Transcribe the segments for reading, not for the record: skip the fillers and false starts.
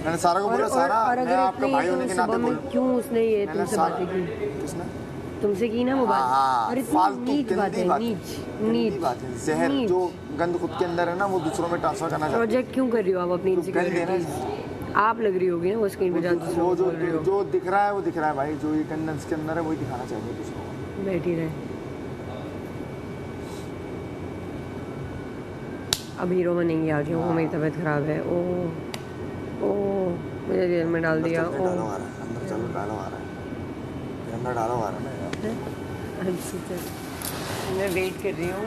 मैंने सारा को बोला सारा मैं आपका भाई होने के नाते बोल क्यों उसने ये तुमसे बातें की? किसने तुमसे की ना वो बात? और फालतू नीच बात है, नीच बात है, जहर जो गंद खुद के अंदर है ना वो दूसरों में ट्रांसफर करना चाहते प्रोजेक्ट क्यों कर रही हो आप अपनी इनसिक्योरिटीज? आप लग रही होगी ना वो स्क्रीन पे जहाँ दूसरों वो को बोल रही हो। जो दिख रहा है वो दिख रहा है भाई, जो ये कंडेंस के अंदर है वही दिखाना चाहिए दूसरों को। बैठी रहे। अब हीरो बनेंगी आज, वो मेरी तबीयत खराब है। ओ मुझे जेल में डाल दिया। अंदर चलो डालो आ रहा है, अंदर डालो आ रहा है ना यार। मैं वेट कर रही हूँ।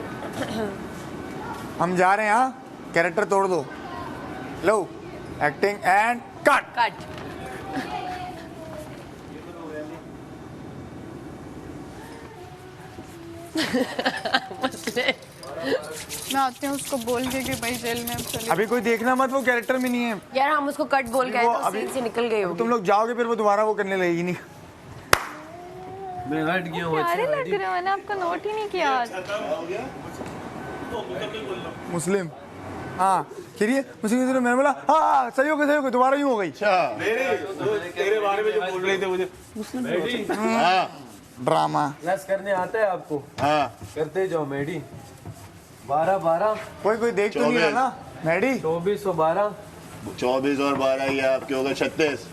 हम जा रहे हैं। हाँ कैरेक्टर तोड़ दो, लो एक्टिंग एंड कट। मैं आती हूँ उसको बोल के कि भाई जेल में अब चले। अभी कोई देखना मत, वो कैरेक्टर में नहीं है यार। हम उसको कट बोल गए तो सीन से निकल गए हो। तुम लोग जाओगे फिर वो दोबारा वो करने लगेगी नहीं। मैं हट गया हूँ। प्यारे लग रहे हो, मैंने आपको नोट ही नहीं किया आज। मुस्लिम हाँ खिरिए मुस्लिम मैंने बोला हाँ सही हो गई दोबारा यूं हो गई। तेरे बारे में जो बोल रहे थे मुझे ड्रामा यस करने आता है आपको? हाँ करते जाओ मेडी। 12 कोई देख तो नहीं रहा ना मैडी। 24 और 12 24 और 12 ये आपके हो गए 36।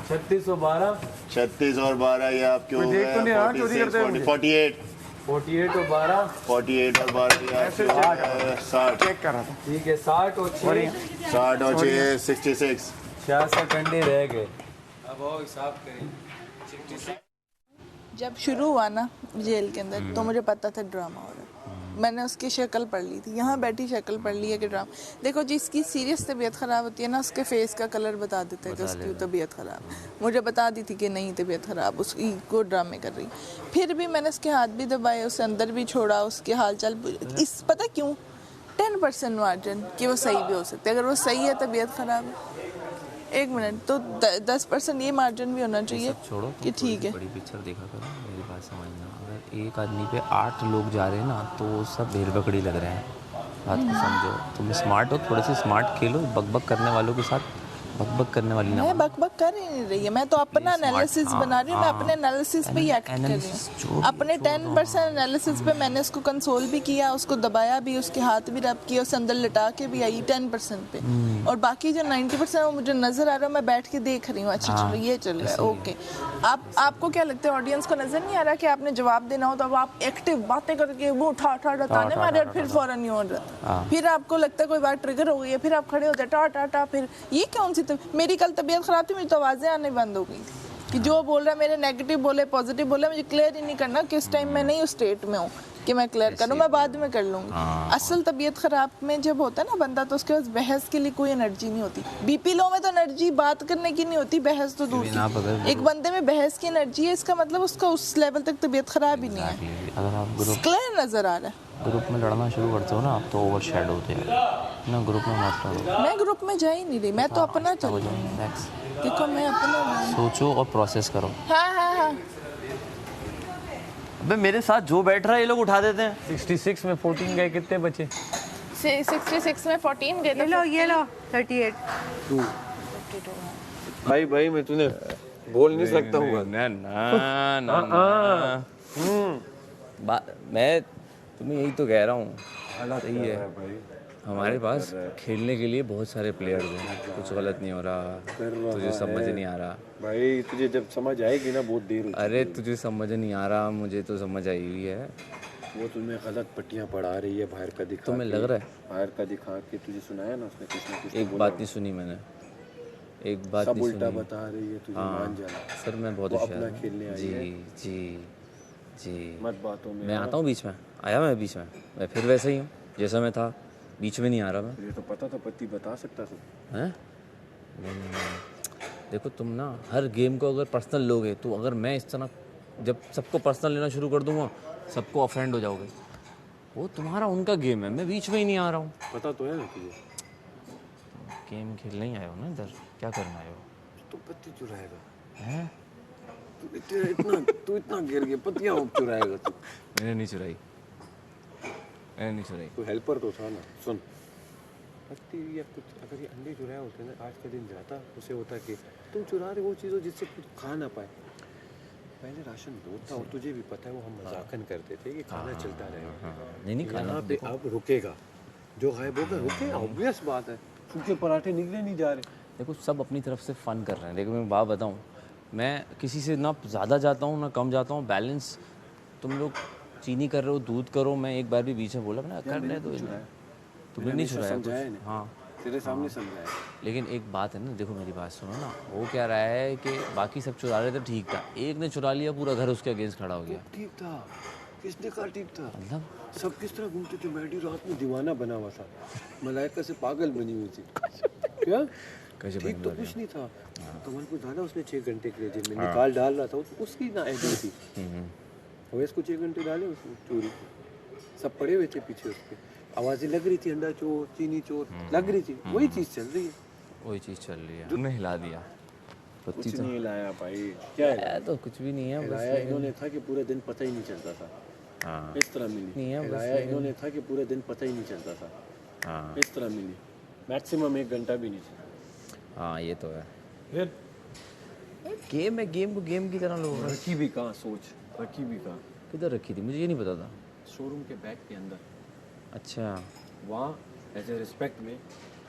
36 और 12 36 और 12 ये आपके हो कोई देख तो नहीं रहा, चोरी करते हैं मुझे। 48 48 और 12 48 और 12 ये आपके हो गए 60। चेक कर रहा था। ठीक है। 60 और 6 60 और 6 66। 66 अंडे रह गए। अब आओ हिसाब करें। 66 जब शुरू हुआ ना जेल के अंदर तो मुझे पता था ड्रामा हो रहा है। मैंने उसकी शक्ल पढ़ ली थी, यहाँ बैठी शक्ल पढ़ ली है कि ड्रामा। देखो जिसकी सीरियस तबीयत ख़राब होती है ना उसके फेस का कलर बता देता है कि उसकी तबीयत ख़राब। मुझे बता दी थी कि नहीं तबीयत ख़राब, उसकी को ड्रामे कर रही। फिर भी मैंने उसके हाथ भी दबाए, उसे अंदर भी छोड़ा, उसके हाल चाल इस पता क्यों 10% मार्जिन कि वो सही भी हो सकते। अगर वो सही है तबीयत ख़राब है 1 मिनट तो 10% ये मार्जिन भी होना चाहिए कि ठीक है। बड़ी पिक्चर देखा करो, मेरी बात समझना। अगर एक आदमी पे 8 लोग जा रहे हैं ना तो सब भेड़ बकड़ी लग रहे हैं। बात को समझो। तुम स्मार्ट हो, थोड़े से स्मार्ट खेलो। बकबक करने वालों के साथ बकबक करने वाली ना। मैं बकबक कर ही नहीं रही है, मैं तो अपना एनालिसिस बना रही हूँ। मैं अपने एनालिसिस पे ही एक्ट कर रही हूँ। अपने 10% एनालिसिस पे मैंने उसको कंसोल भी किया, उसको दबाया भी, उसके हाथ भी रब किया, उसे अंदर लिटा के भी आई 10% पे। और बाकी जो 90% वो मुझे नजर आ रहा है, मैं बैठ के देख रही हूँ। अच्छा चलो ये चल रहा है ओके। आपको क्या लगता है ऑडियंस को नजर नहीं आ रहा कि आपने जवाब देना हो तो अब आप एक्टिव बातें करके वो उठा ताने मारे और फिर फौरन नहीं हो रहा। फिर आपको लगता है कोई बात ट्रिगर हो गई है, फिर आप खड़े हो जाए टा फिर ये कौन सी मेरी कल तबीयत खराब थी, मेरी तो आवाज़ें आने बंद हो गई थी कि जो बोल रहा है मेरे नेगेटिव बोले पॉजिटिव बोले, मुझे क्लियर ही नहीं करना किस टाइम मैं नहीं उस स्टेट में हूँ कि मैं क्लियर करूँ, मैं बाद में कर लूँगी। असल तबीयत खराब में जब होता है ना बंदा तो उसके पास बहस के लिए कोई एनर्जी नहीं होती। बीपी लो में तो एनर्जी बात करने की नहीं होती, बहस तो दूर की। एक बंदे में बहस की एनर्जी है, इसका मतलब उसका उस लेवल तक तबीयत खराब ही नहीं है। अगर आप क्लियर नजर आ रहा है। ग्रुप में लड़ना शुरू करते हो ना आप तो ओवर शेड होते हैं ना। ग्रुप में मत लड़ो। मैं ग्रुप में जा ही नहीं रही, मैं तो अपना चल रही हूँ। देखो मैं अपना सोचो और प्रोसेस करो। हाँ। अबे मेरे साथ जो बैठ रहा है ये लोग उठा देते हैं। 66 में 14 गए, कितने बचे? 66 में 14 गए। ये लो 38 भाई मैं तूने बोल नहीं सकता हूँ। मैं तुम्हें यही तो कह रहा हूँ। सही है हमारे पास खेलने के लिए बहुत सारे प्लेयर्स हैं। कुछ गलत नहीं हो रहा, तुझे समझ नहीं आ रहा भाई। तुझे जब समझ आएगी ना बहुत देर। अरे तुझे समझ नहीं आ रहा, मुझे तो समझ आई हुई है। वो तुम्हें गलत पट्टियाँ पढ़ा रही है बाहर का दिखा। तुम्हें लग रहा है बाहर का दिखा के तुझे सुनाया ना उसने कुछ ना कुछ। एक बात नहीं सुनी मैंने, एक बात नहीं उल्टा सुनी। बता रही है तुझे। मान जाना सर मैं बहुत होशियार हूँ। खेलने आई है। जी मत बातों में मैं आता हूँ बीच में। आया मैं बीच में, मैं फिर वैसे ही हूँ जैसा मैं था। बीच में नहीं आ रहा मैं। ये तो पता था, पति बता सकता था। हैं? देखो तुम ना हर गेम को अगर पर्सनल लोगे तो अगर मैं इस तरह जब सबको पर्सनल लेना शुरू कर दूंगा सबको ऑफेंड हो जाओगे। वो तुम्हारा उनका गेम है, मैं बीच में ही नहीं आ रहा हूँ। पता तो है ना तुझे। गेम खेलने ही आए हो ना इधर, क्या करना आए हो? तो पत्ती चुराएगा हैं? तू इतना गिर गया, पत्तियाँ चुराएगा तू। मैंने नहीं चुराई, मैंने नहीं चुराई। कोई हेल्पर तो था ना। सुन लगती या कुछ अगर ये अंडे चुराए होते ना आज का दिन जाता, उसे होता कि तुम चुरा रहे वो चीज़ों जिससे कुछ खा ना पाए। पहले राशन बहुत था और तुझे भी पता है वो हम मजाकन करते थे कि खाना चलता रहेगा। नहीं खाना यहाँ पे अब रुकेगा, जो गायब होगा रुके, ऑब्वियस बात है। सूखे पराठे निकले नहीं जा रहे। देखो सब अपनी तरफ से फ़न कर रहे हैं, लेकिन मैं बात बताऊँ, मैं किसी से ना ज़्यादा जाता हूँ ना कम जाता हूँ, बैलेंस। तुम लोग चीनी कर रहे हो, दूध करो, मैं एक बार भी बीच में बोला मैंने करने दो, तुमने नहीं छुड़ाया कुछ। हाँ तेरे सामने समझाया। लेकिन एक बात है ना, देखो मेरी बात सुनो ना, वो क्या रहा है कि बाकी सब चुरा रहे थे, ठीक था, एक ने चुरा लिया, पूरा घर उसके अगेंस्ट खड़ा हो गया। ठीक था, किसने कहा ठीक था? मतलब सब किस तरह घूमते थे, मैडी रात में दीवाना बना हुआ था, मलाइका से पागल बनी हुई थी। क्या कैसे ठीक तो कुछ नहीं था। कमल को डाला उसने 6 घंटे के लिए जेल में, निकाल डाल रहा था, उसकी ना आइडिया थी। अवैस को 6 घंटे डाले उसने चोरी, सब पड़े हुए थे पीछे उसके, आवाज़ें लग रही थी, अंडा चोर, चीनी चोर लग रही थी, वही चीज़ चल रही है। वही चीज़ चल रही है, तुमने हिला दिया। कुछ नहीं हिलाया भाई, क्या हिलाया? तो कुछ भी नहीं है, हिलाया इन्होंने था कि पूरे दिन पता ही नहीं चलता था। हाँ इस तरह मिली। नहीं है, हिलाया इन्होंने था कि पूरे दिन पता ही नहीं चलता था। हाँ इस तरह मिली, मैक्सिमम 1 घंटा भी नहीं चला। हाँ ये तो है। फिर गेम है, गेम को गेम की तरह लोग रखी भी कहाँ सोच, रखी भी कहाँ? किधर रखी थी मुझे ये नहीं पता था। शोरूम के बैक के अंदर। अच्छा वहाँ एज ए रिस्पेक्ट में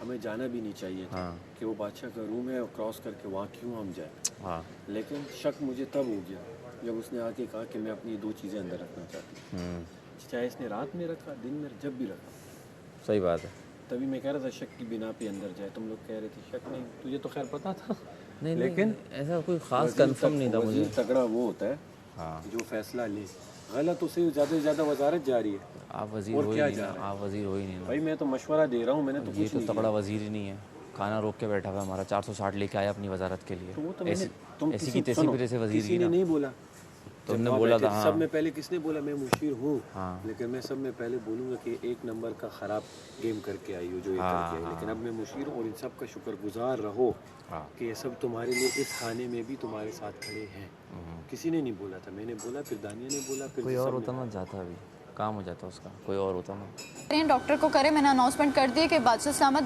हमें जाना भी नहीं चाहिए था। हाँ। कि वो बादशाह का रूम है और क्रॉस करके वहाँ क्यों हम जाए। हाँ लेकिन शक मुझे तब हो गया जब उसने आके कहा कि मैं अपनी 2 चीज़ें अंदर रखना चाहती हूँ। चाहे इसने रात में रखा, दिन में, जब भी रखा। सही बात है। तभी मैं कह रहा था शक की बिना पे अंदर जाए, तुम लोग कह रहे थे शक नहीं, तुझे तो खैर पता था। नहीं लेकिन ऐसा कोई खास कंफर्म नहीं था मुझे। तगड़ा वो होता है हाँ जो फैसला ले, गलत उसे ज़्यादा से ज़्यादा वजारत जा रही है। आप वजीर और हो ही क्या नहीं जा ना, रहा है? आप वजीर हो ही नहीं ना। भाई मैं तो मशवरा दे रहा हूँ, मैंने तो ये कुछ तो नहीं तगड़ा वजीर ही नहीं है, खाना रोक के बैठा हुआ है हमारा, 460 लेके आया अपनी वजारत के लिए। तो वो तो ऐसी तुम ऐसी किसी की तैसी सुनो, फिर ऐसे वजीर किसी ही ने ना। नहीं बोला। तुमने जब वहाँ बोला बैठे था, हाँ। सब में पहले किसने बोला? मैं मुशीर हूँ। हाँ। लेकिन मैं सब में पहले बोलूँगा कि 1 नंबर का ख़राब गेम करके आई हो जो ये हाँ, करके आई। हाँ, लेकिन अब मैं मुशीर हूँ और इन सब का शुक्रगुजार रहो कि ये सब तुम्हारे लिए इस खाने में भी तुम्हारे साथ खड़े हैं। किसी ने नहीं बोला था, मैंने बोला, फिर दानिया ने बोला, फिर कोई और सबने। होता ना जाता, अभी काम हो जाता उसका, कोई और होता ना। डॉक्टर को करे, मैंने अनाउंसमेंट कर दिया कि बादशाह सलामत